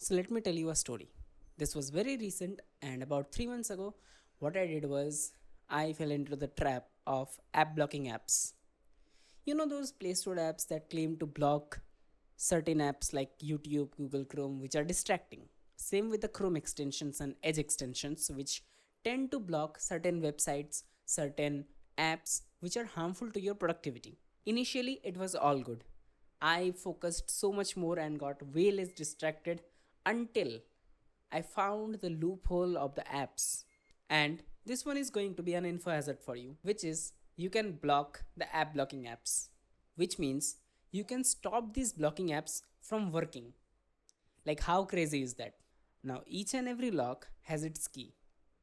So let me tell you a story. This was very recent, and about 3 months ago, what I did was I fell into the trap of app blocking apps. You know those Play Store apps that claim to block certain apps like YouTube, Google Chrome, which are distracting. Same with the Chrome extensions and Edge extensions, which tend to block certain websites, certain apps which are harmful to your productivity. Initially, it was all good. I focused so much more and got way less distracted until I found the loophole of the apps. And this one is going to be an info hazard for you, which is you can block the app blocking apps, which means you can stop these blocking apps from working. Like, how crazy is that? Now, each and every lock has its key.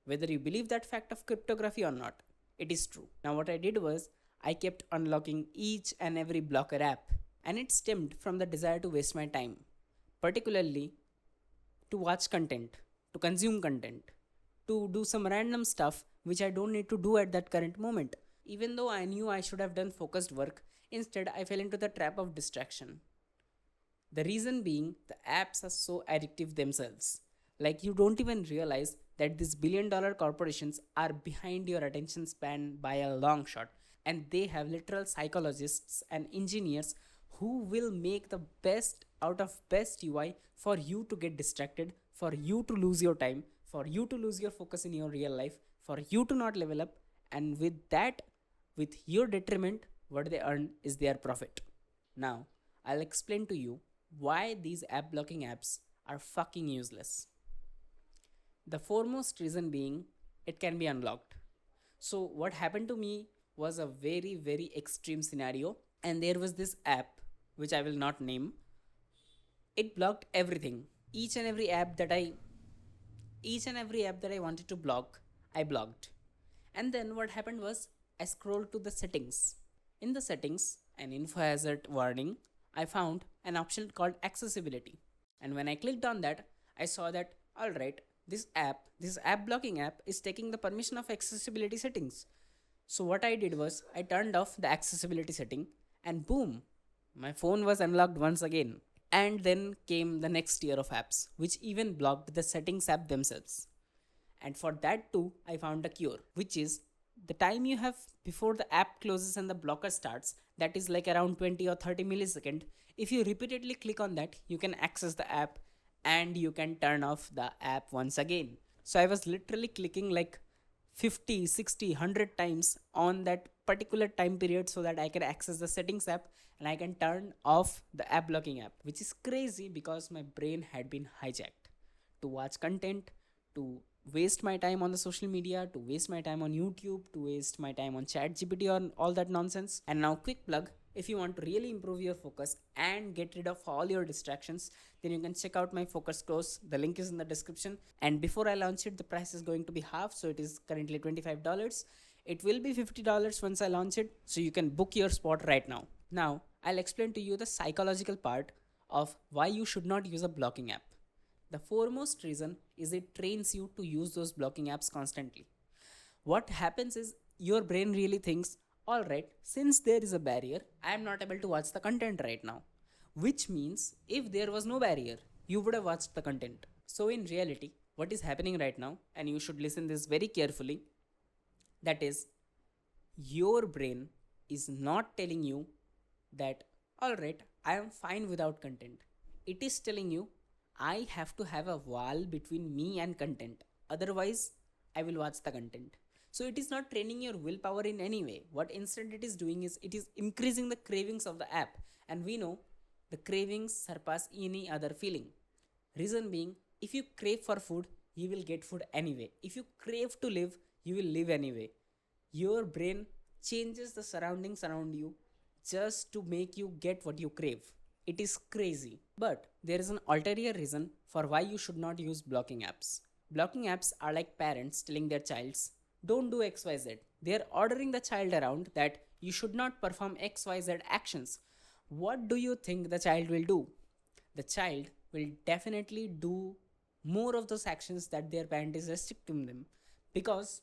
Whether you believe that fact of cryptography or not, it is true. Now, what I did was I kept unlocking each and every blocker app, and it stemmed from the desire to waste my time, particularly to watch content, to consume content, to do some random stuff which I don't need to do at that current moment. Even though I knew I should have done focused work, instead I fell into the trap of distraction. The reason being, the apps are so addictive themselves. Like, you don't even realize that these billion-dollar corporations are behind your attention span by a long shot. And they have literal psychologists and engineers who will make the best out of best UI for you to get distracted, for you to lose your time, for you to lose your focus in your real life, for you to not level up. And with that, with your detriment, what they earn is their profit. Now, I'll explain to you why these app blocking apps are fucking useless. The foremost reason being it can be unlocked. So, what happened to me was a very, very extreme scenario, and there was this app which I will not name. It blocked everything. Each and every app that I each and every app that I wanted to block, I blocked. And then what happened was I scrolled to the settings. In the settings, an info hazard warning, I found an option called accessibility. And when I clicked on that, I saw that alright, this app blocking app is taking the permission of accessibility settings. So what I did was I turned off the accessibility setting and boom, my phone was unlocked once again. And then came the next tier of apps, which even blocked the settings app themselves. And for that too, I found a cure, which is the time you have before the app closes and the blocker starts, that is like around 20 or 30 millisecond. If you repeatedly click on that, you can access the app and you can turn off the app once again. So I was literally clicking like 50, 60, 100 times on that particular time period so that I can access the settings app and I can turn off the app blocking app, which is crazy because my brain had been hijacked to watch content, to waste my time on the social media, to waste my time on YouTube, to waste my time on ChatGPT or all that nonsense. And now, quick plug, if you want to really improve your focus and get rid of all your distractions, then you can check out my focus course. The link is in the description. And before I launch it, the price is going to be half, so it is currently $25. It will be $50 once I launch it, so you can book your spot right now. Now, I'll explain to you the psychological part of why you should not use a blocking app. The foremost reason is it trains you to use those blocking apps constantly. What happens is your brain really thinks, alright, since there is a barrier, I am not able to watch the content right now. Which means if there was no barrier, you would have watched the content. So in reality, what is happening right now, and you should listen this very carefully, that is, your brain is not telling you that, alright, I am fine without content. It is telling you, I have to have a wall between me and content. Otherwise, I will watch the content. So it is not training your willpower in any way. What instead it is doing is it is increasing the cravings of the app. And we know the cravings surpass any other feeling. Reason being, if you crave for food, you will get food anyway. If you crave to live, you will live anyway. Your brain changes the surroundings around you just to make you get what you crave. It is crazy. But there is an ulterior reason for why you should not use blocking apps. Blocking apps are like parents telling their childs, don't do XYZ. They are ordering the child around that you should not perform XYZ actions. What do you think the child will do? The child will definitely do more of those actions that their parent is restricting them because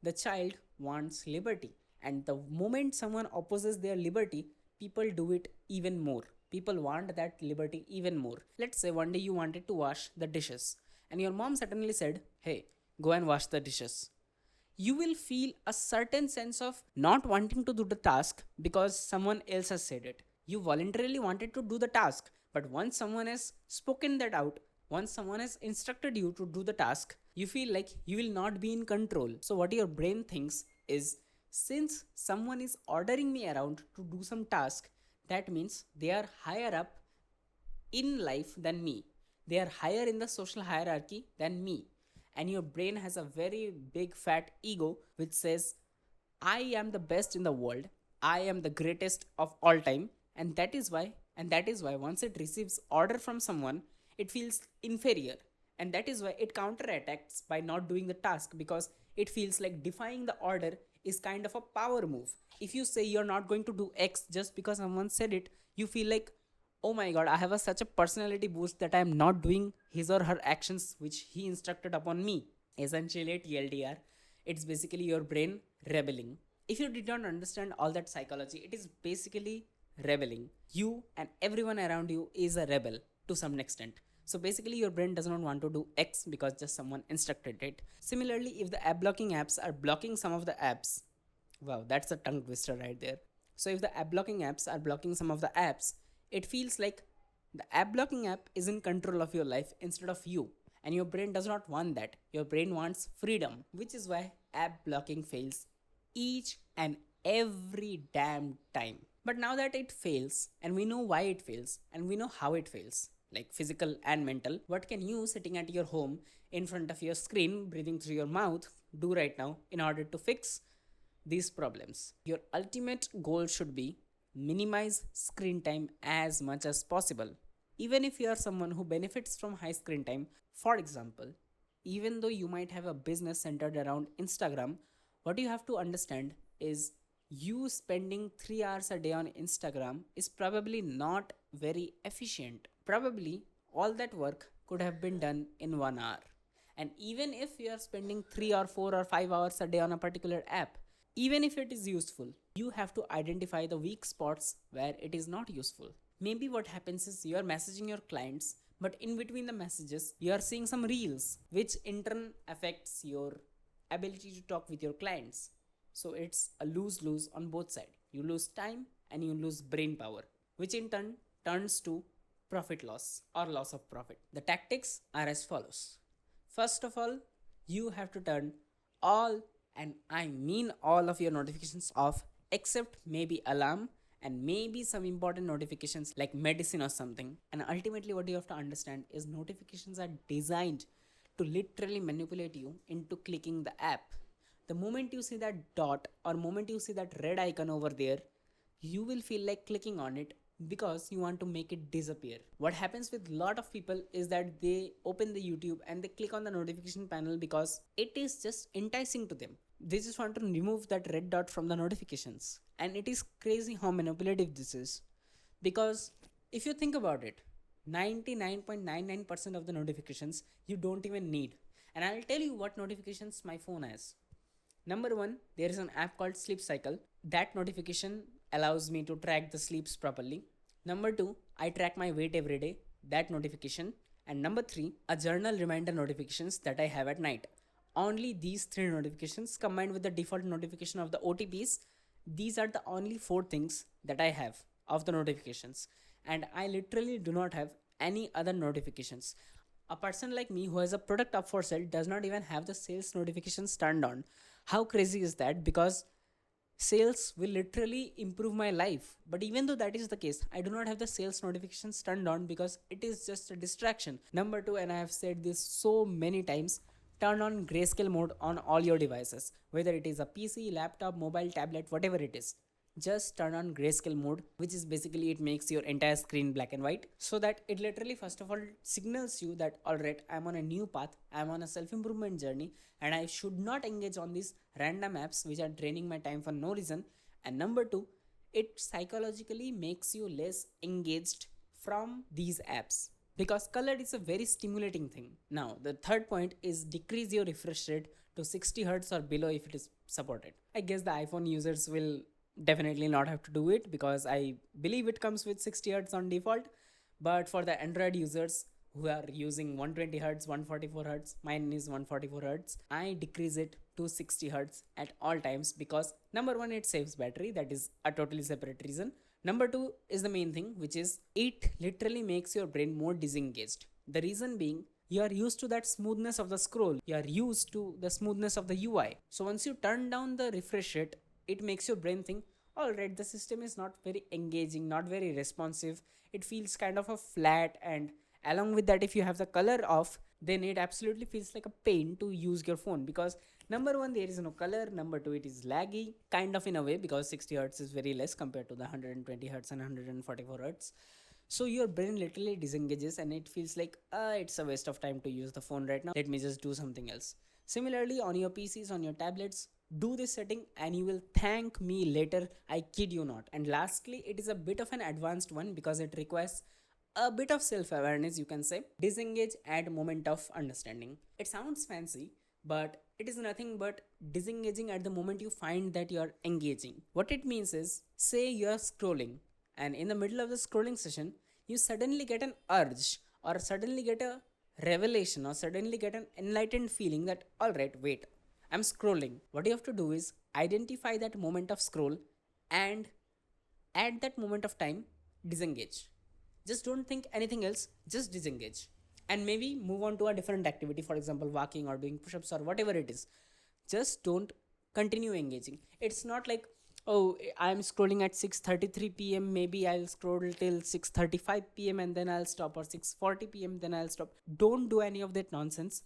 the child wants liberty. And the moment someone opposes their liberty, people do it even more. people want that liberty even more. Let's say one day you wanted to wash the dishes and your mom suddenly said, "Hey, go and wash the dishes." You will feel a certain sense of not wanting to do the task because someone else has said it. You voluntarily wanted to do the task, but once someone has spoken that out, once someone has instructed you to do the task, you feel like you will not be in control. So, what your brain thinks is, since someone is ordering me around to do some task, that means they are higher up in life than me. They are higher in the social hierarchy than me. And your brain has a very big fat ego which says, I am the best in the world. I am the greatest of all time. And that is why once it receives order from someone, it feels inferior. And that is why it counterattacks by not doing the task because it feels like defying the order is kind of a power move. If you say you're not going to do X just because someone said it, you feel like, oh my god, I have such a personality boost that I am not doing his or her actions which he instructed upon me. Essentially, TLDR, it's basically your brain rebelling. If you did not understand all that psychology, it is basically rebelling. You and everyone around you is a rebel to some extent. So basically, your brain does not want to do X because just someone instructed it. Similarly, if the app blocking apps are blocking some of the apps, wow, that's a tongue twister right there. So if the app blocking apps are blocking some of the apps, it feels like the app blocking app is in control of your life instead of you. And your brain does not want that. Your brain wants freedom, which is why app blocking fails each and every damn time. But now that it fails, and we know why it fails, and we know how it fails, like physical and mental, what can you sitting at your home in front of your screen, breathing through your mouth, do right now in order to fix these problems? Your ultimate goal should be minimize screen time as much as possible. Even if you are someone who benefits from high screen time, for example, even though you might have a business centered around Instagram, what you have to understand is you spending 3 hours a day on Instagram is probably not very efficient. Probably all that work could have been done in 1 hour. And even if you are spending 3 or 4 or 5 hours a day on a particular app, even if it is useful, you have to identify the weak spots where it is not useful. Maybe what happens is you are messaging your clients, but in between the messages, you are seeing some reels, which in turn affects your ability to talk with your clients. So it's a lose lose on both sides. You lose time and you lose brain power, which in turn turns to profit loss or loss of profit. The tactics are as follows. First of all, you have to turn all, and I mean all, of your notifications off except maybe alarm and maybe some important notifications like medicine or something. And ultimately, what you have to understand is notifications are designed to literally manipulate you into clicking the app. The moment you see that dot or moment you see that red icon over there, you will feel like clicking on it because you want to make it disappear. What happens with a lot of people is that they open the YouTube and they click on the notification panel because it is just enticing to them. They just want to remove that red dot from the notifications. And it is crazy how manipulative this is. Because if you think about it, 99.99% of the notifications you don't even need. And I'll tell you what notifications my phone has. Number one, there is an app called Sleep Cycle. That notification allows me to track the sleeps properly. Number two, I track my weight every day. That notification. And number three, a journal reminder notifications that I have at night. Only these three notifications combined with the default notification of the OTPs, these are the only four things that I have of the notifications. And I literally do not have any other notifications. A person like me who has a product up for sale does not even have the sales notifications turned on. How crazy is that? Because sales will literally improve my life. But even though that is the case, I do not have the sales notifications turned on because it is just a distraction. Number two, and I have said this so many times, turn on grayscale mode on all your devices, whether it is a PC, laptop, mobile, tablet, whatever it is. Just turn on grayscale mode, which is basically it makes your entire screen black and white, so that it literally first of all signals you that alright, I'm on a new path, I'm on a self-improvement journey, and I should not engage on these random apps which are draining my time for no reason. And number two, it psychologically makes you less engaged from these apps because color is a very stimulating thing. Now, the third point is decrease your refresh rate to 60 Hz or below if it is supported. I guess the iPhone users will definitely not have to do it because I believe it comes with 60 hertz on default. But for the Android users who are using 120 hertz, 144 hertz, mine is 144 hertz, I decrease it to 60 hertz at all times because number one, it saves battery. That is a totally separate reason. Number two is the main thing, which is it literally makes your brain more disengaged. The reason being, you are used to that smoothness of the scroll, you are used to the smoothness of the UI. So once you turn down the refresh rate, it makes your brain think, all right, the system is not very engaging, not very responsive, it feels kind of a flat. And along with that, if you have the color off, then it absolutely feels like a pain to use your phone because number one, there is no color, number two, it is laggy kind of in a way because 60 hertz is very less compared to the 120 hertz and 144 hertz. So your brain literally disengages and it feels like it's a waste of time to use the phone right now, let me just do something else. Similarly, on your PCs, on your tablets, do this setting and you will thank me later, I kid you not. And lastly, it is a bit of an advanced one because it requires a bit of self-awareness, you can say. Disengage at moment of understanding. It sounds fancy, but it is nothing but disengaging at the moment you find that you are engaging. What it means is, say you are scrolling and in the middle of the scrolling session, you suddenly get an urge or suddenly get a revelation or suddenly get an enlightened feeling that, all right, wait, I'm scrolling. What you have to do is identify that moment of scroll and at that moment of time, disengage. Just don't think anything else, just disengage. And maybe move on to a different activity, for example, walking or doing push ups or whatever it is. Just don't continue engaging. It's not like, oh, I'm scrolling at 6:33 p.m. Maybe I'll scroll till 6:35 p.m. and then I'll stop, or 6:40 p.m. then I'll stop. Don't do any of that nonsense.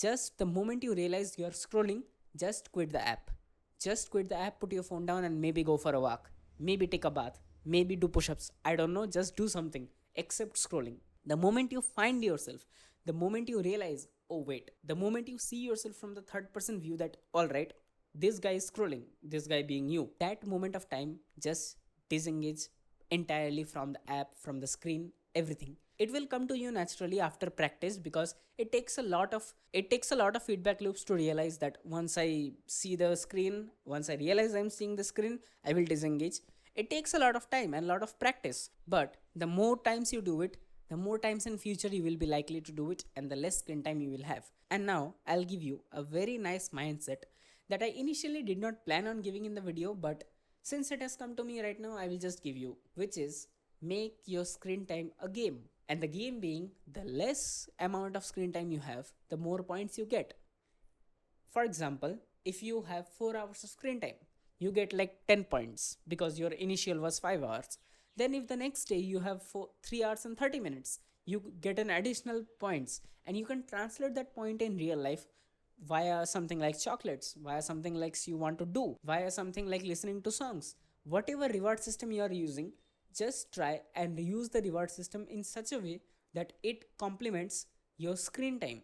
Just the moment you realize you're scrolling, just quit the app. Just quit the app, put your phone down, and maybe go for a walk. Maybe take a bath. Maybe do push ups. I don't know, just do something except scrolling. The moment you find yourself, the moment you realize, oh wait, the moment you see yourself from the third person view that, alright, this guy is scrolling, this guy being you, that moment of time, just disengage entirely from the app, from the screen, everything. It will come to you naturally after practice because it takes a lot of feedback loops to realize that once I see the screen, once I realize I'm seeing the screen, I will disengage. It takes a lot of time and a lot of practice, but the more times you do it, the more times in future you will be likely to do it and the less screen time you will have. And now I'll give you a very nice mindset that I initially did not plan on giving in the video, but since it has come to me right now, I will just give you, which is make your screen time a game. And the game being, the less amount of screen time you have, the more points you get. For example, if you have 4 hours of screen time, you get like 10 points because your initial was 5 hours. Then if the next day you have 3 hours and 30 minutes, you get an additional points, and you can translate that point in real life via something like chocolates, via something like you want to do, via something like listening to songs. Whatever reward system you are using, just try and use the reward system in such a way that it complements your screen time.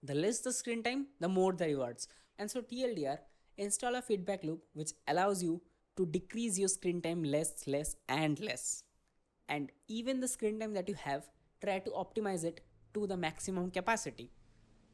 The less the screen time, the more the rewards. And so TLDR, install a feedback loop which allows you to decrease your screen time less and less. And even the screen time that you have, try to optimize it to the maximum capacity.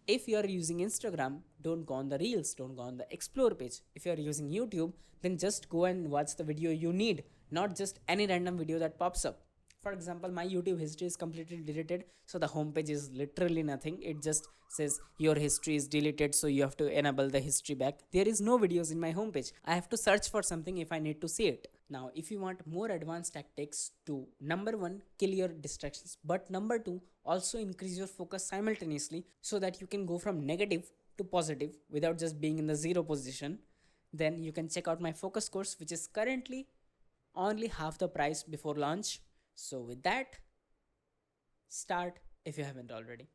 If you are using Instagram, don't go on the reels, don't go on the explore page. If you are using YouTube, then just go and watch the video you need, not just any random video that pops up. For example, my YouTube history is completely deleted, so the homepage is literally nothing. It just says your history is deleted, so you have to enable the history back. There is no videos in my homepage. I have to search for something if I need to see it. Now, if you want more advanced tactics to, number one, kill your distractions, but number two, also increase your focus simultaneously so that you can go from negative to positive without just being in the zero position, then you can check out my focus course, which is currently only half the price before launch. So with that, start if you haven't already.